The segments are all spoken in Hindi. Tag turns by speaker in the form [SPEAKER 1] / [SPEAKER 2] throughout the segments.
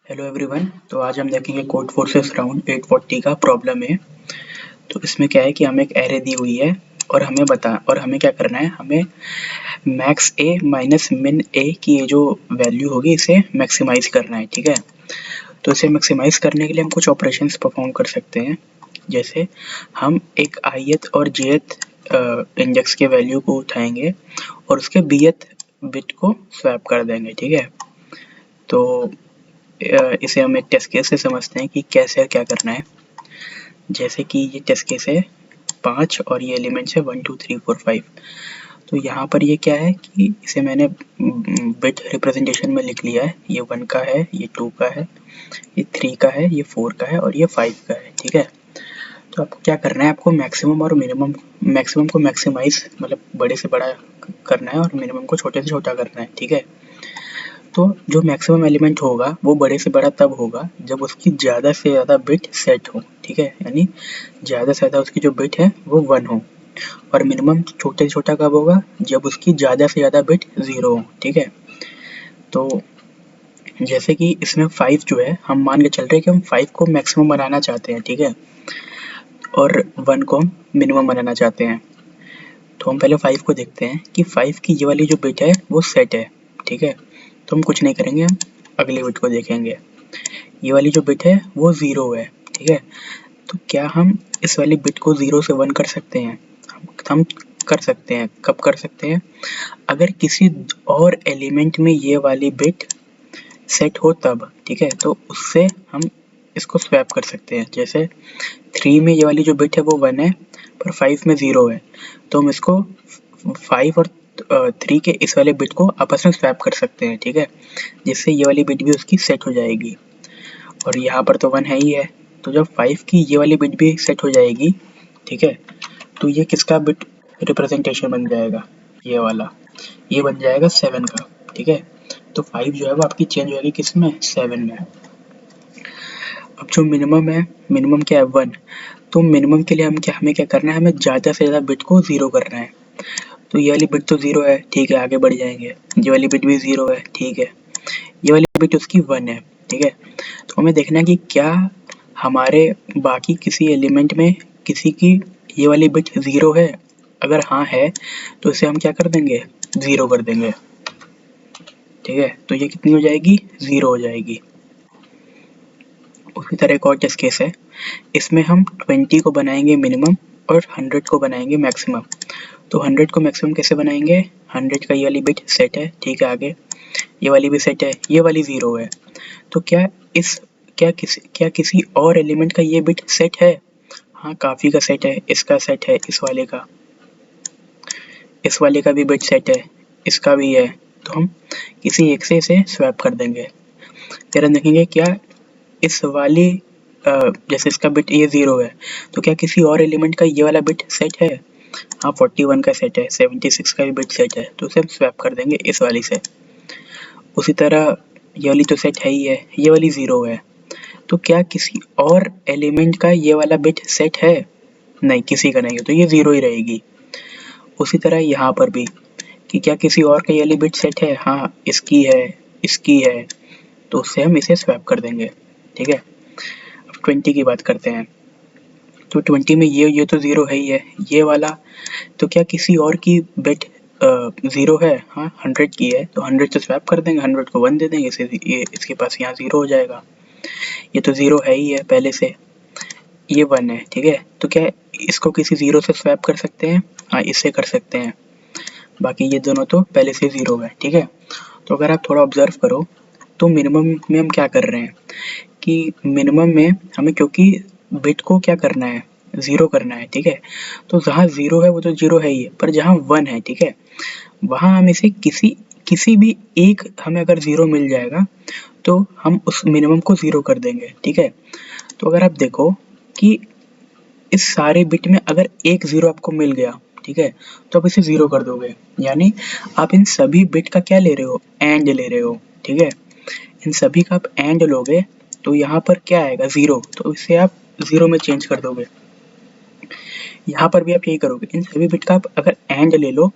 [SPEAKER 1] Hello everyone. तो आज हम देखेंगे कोड फोर्सेस राउंड 840 का प्रॉब्लम है। तो इसमें क्या है कि हमें एक एरे दी हुई है और हमें क्या करना है, हमें मैक्स ए माइनस मिन ए की ये जो वैल्यू होगी इसे मैक्सिमाइज करना है। ठीक है, तो इसे मैक्सिमाइज करने के लिए हम कुछ ऑपरेशंस परफॉर्म कर सकते हैं। जैसे हम एक ith और jth इंडेक्स के वैल्यू को उठाएंगे और उसके bth बिट को स्वैप कर देंगे। ठीक है, तो इसे हम एक टेस्ट केस से समझते हैं कि कैसे क्या करना है। जैसे कि ये टेस्ट केस है 5 और ये एलिमेंट्स है 1 2 3 4 5। तो यहाँ पर ये क्या है कि इसे मैंने बिट रिप्रेजेंटेशन में लिख लिया है। ये 1 का है, ये 2 का है, ये 3 का है, ये 4 का है और ये 5 का है। ठीक है, तो आपको क्या करना है, आपको मैक्सिमम और मिनिमम, मैक्सिमम को मैक्सिमाइज मतलब बड़े से बड़ा करना है और मिनिमम को छोटे से छोटा करना है। ठीक है, तो जो मैक्सिमम एलिमेंट होगा वो बड़े से बड़ा तब होगा जब उसकी ज़्यादा से ज़्यादा बिट सेट हो। ठीक है, यानी ज़्यादा से ज़्यादा उसकी जो बिट है वो 1 हो। और मिनिमम छोटे से छोटा कब होगा, जब उसकी ज़्यादा से ज़्यादा बिट 0 हो। ठीक है, तो जैसे कि इसमें 5 जो है, हम मान के चल रहे हैं कि हम 5 को मैक्सिमम बनाना चाहते हैं। ठीक है, और 1 को हम मिनिमम बनाना चाहते हैं। तो हम पहले 5 को देखते हैं कि 5 की ये वाली जो बिट है वो सेट है। ठीक है, तो हम कुछ नहीं करेंगे, हम अगली बिट को देखेंगे। ये वाली जो बिट है वो 0 है। ठीक है, तो क्या हम इस वाली बिट को 0 से 1 कर सकते हैं? हम कर सकते हैं। कब कर सकते हैं? अगर किसी और एलिमेंट में ये वाली बिट सेट हो तब। ठीक है, तो उससे हम इसको स्वैप कर सकते हैं। जैसे 3 में ये वाली जो बिट है वो 1 है पर 5 में 0 है, तो हम इसको 5 और 3 के इस वाले बिट को आपस में स्वैप कर सकते हैं। ठीक है, जिससे ये वाली बिट भी उसकी सेट हो जाएगी। और यहाँ पर तो 1 है ही है, तो जब 5 की ये वाली बिट भी सेट हो जाएगी, ठीक है, तो ये किसका बिट रिप्रेजेंटेशन बन जाएगा? ये वाला, ये बन जाएगा 7 का। ठीक है, तो 5 जो है वो आपकी चेंज हो जाएगी किस में? 7 में। अब जो मिनिमम है, मिनिमम क्या है? 1। तो मिनिमम के लिए हमें क्या करना है, हमें ज़्यादा से ज़्यादा बिट को 0 करना है। तो ये वाली बिट तो 0 है, ठीक है, आगे बढ़ जाएंगे। ये वाली बिट भी 0 है, ठीक है, ये वाली बिट उसकी 1 है। ठीक है, तो हमें देखना है कि क्या हमारे बाकी किसी एलिमेंट में किसी की ये वाली बिट 0 है। अगर हाँ है तो इसे हम क्या कर देंगे? 0 कर देंगे। ठीक है, तो ये कितनी हो जाएगी? 0 हो जाएगी। उसी तरह एक और टेस्ट केस है, इसमें हम 20 को बनाएंगे मिनिमम और 100 को बनाएंगे मैक्सिमम। तो 100 को मैक्सिमम कैसे बनाएंगे? 100 का ये वाली बिट सेट है, ठीक है, आगे ये वाली भी सेट है, ये वाली 0 है। तो क्या किसी और एलिमेंट का ये बिट सेट है? हाँ, काफ़ी का सेट है, इसका सेट है, इस वाले का भी बिट सेट है, इसका भी है। तो हम किसी एक से इसे स्वैप कर देंगे। फिर हम देखेंगे क्या इस वाली जैसे इसका बिट ये 0 है, तो क्या किसी और एलिमेंट का ये वाला बिट सेट है? हाँ, 41 का सेट है, 76 का भी बिट सेट है, तो उसे हम स्वैप कर देंगे इस वाली से। उसी तरह ये वाली तो सेट है ही है, ये वाली 0 है, तो क्या किसी और एलिमेंट का ये वाला बिट सेट है? नहीं, किसी का नहीं है, तो ये 0 ही रहेगी। उसी तरह यहाँ पर भी कि क्या किसी और का ये वाली बिट सेट है? हाँ, इसकी है, तो उससे हम इसे स्वैप कर देंगे। ठीक है, अब 20 की बात करते हैं। तो 20 में ये तो 0 है ही है, ये वाला, तो क्या किसी और की बिट 0 है? हाँ, 100 की है, तो 100 से स्वैप कर देंगे, 100 को 1 दे देंगे, ये इसके पास यहाँ 0 हो जाएगा। ये तो 0 है ही है पहले से, ये 1 है। ठीक है, तो क्या इसको किसी 0 से स्वैप कर सकते हैं? हाँ, इससे कर सकते हैं। बाकी ये दोनों तो पहले से 0 है। ठीक है, तो अगर आप थोड़ा ऑब्जर्व करो तो मिनिमम में हम क्या कर रहे हैं कि मिनिमम में हमें क्योंकि बिट को क्या करना है? 0 करना है। ठीक है, तो जहाँ 0 है वो तो 0 है ही है, पर जहाँ 1 है, ठीक है, वहाँ हम इसे किसी किसी भी एक, हमें अगर 0 मिल जाएगा तो हम उस मिनिमम को 0 कर देंगे। ठीक है, तो अगर आप देखो कि इस सारे बिट में अगर एक 0 आपको मिल गया, ठीक है, तो आप इसे 0 कर दोगे, यानी आप इन सभी बिट का क्या ले रहे हो? एंड ले रहे हो। ठीक है, इन सभी का आप एंड लोगे तो यहाँ पर क्या आएगा? 0, तो इसे आप 0 में चेंज कर दोगे। यहाँ पर भी आप यही करोगे, इन सभी बिट का आप अगर एंड ले लो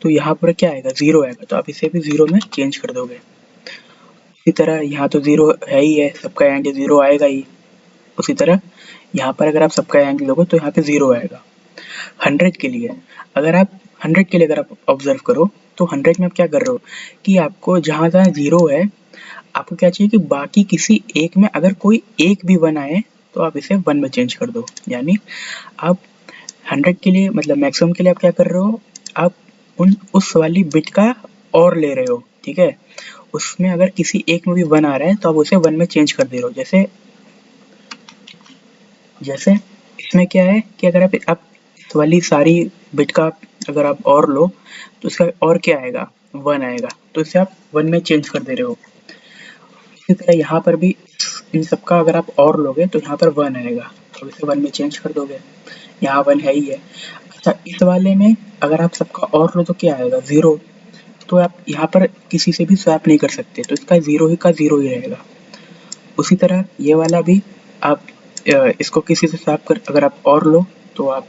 [SPEAKER 1] तो यहाँ पर क्या आएगा? 0 आएगा, तो आप इसे भी 0 में चेंज कर दोगे। इसी तरह यहाँ तो 0 है ही है, सबका एंड 0 आएगा ही। उसी तरह यहाँ पर अगर आप सबका एंड लोगे तो यहाँ पे 0 आएगा। 100 के लिए अगर आप 100 के लिए अगर आप ऑब्जर्व करो तो 100 में आप क्या कर रहे हो कि आपको जहाँ 0 है आपको क्या चाहिए कि बाकी किसी एक में अगर कोई एक भी 1 आए तो आप इसे 1 में चेंज कर दो। यानी आप 100 के लिए मतलब मैक्सिमम के लिए आप क्या कर रहे हो, आप उस वाली बिट का और ले रहे हो, ठीक है। उसमें अगर किसी एक में भी 1 आ रहा है तो आप उसे 1 में चेंज कर दे रहे हो। जैसे इसमें क्या है कि अगर आप इस वाली सारी बिट का अगर आप और लो तो इसका और क्या आएगा, 1 आएगा, तो इसे आप 1 में चेंज कर दे रहे हो। इसी तरह यहाँ पर भी इन सबका अगर आप और लोगे तो यहाँ पर 1 आएगा, तो इसे 1 में चेंज कर दोगे। यहाँ 1 है ही है। अच्छा, इस वाले में अगर आप सबका और लो तो क्या आएगा, 0, तो आप यहाँ पर किसी से भी स्वैप नहीं कर सकते, तो इसका 0 ही का 0 ही रहेगा। उसी तरह ये वाला भी आप इसको किसी से स्वैप कर अगर आप और लो तो आप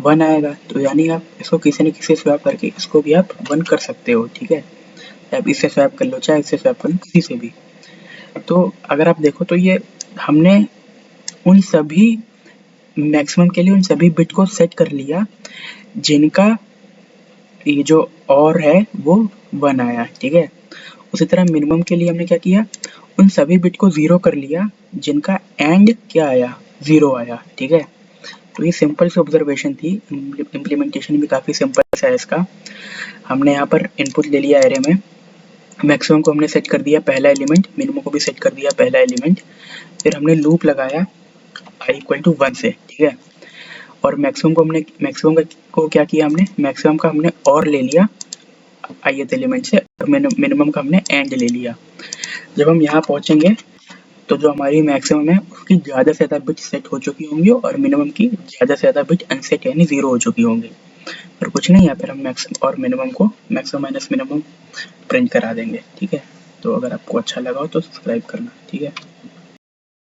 [SPEAKER 1] 1 आएगा, तो यानी आप इसको किसी न किसी से स्वैप करके इसको भी आप 1 कर सकते हो, ठीक है। आप इससे स्वैप कर लो चाहे इससे स्वैप कर लो, किसी से भी। तो अगर आप देखो तो ये हमने उन सभी मैक्सिमम के लिए उन सभी बिट को सेट कर लिया जिनका ये जो और है वो 1 आया, ठीक है। उसी तरह मिनिमम के लिए हमने क्या किया, उन सभी बिट को 0 कर लिया जिनका एंड क्या आया, 0 आया, ठीक है। तो ये सिंपल सी ऑब्जर्वेशन थी, इम्प्लीमेंटेशन भी काफ़ी सिंपल सा है इसका। हमने यहाँ पर इनपुट ले लिया एरे में, मैक्सिमम को हमने सेट कर दिया पहला एलिमेंट, मिनिमम को भी सेट कर दिया पहला एलिमेंट, फिर हमने लूप लगाया i = 1 से, ठीक है। और मैक्सिमम को क्या किया हमने, मैक्सिमम का हमने और ले लिया ith एलिमेंट से, और मिनिमम का हमने एंड ले लिया। जब हम यहाँ पहुँचेंगे तो जो हमारी मैक्सिमम है उसकी ज़्यादा से ज़्यादा बिट सेट हो चुकी होंगी और मिनिमम की ज़्यादा से ज़्यादा बिट अनसेट यानी 0 हो चुकी होंगी। और कुछ नहीं, यहाँ पर हम मैक्सिमम और मिनिमम को मैक्सिमम माइनस मिनिमम प्रिंट करा देंगे, ठीक है। तो अगर आपको अच्छा लगा हो तो सब्सक्राइब करना, ठीक है।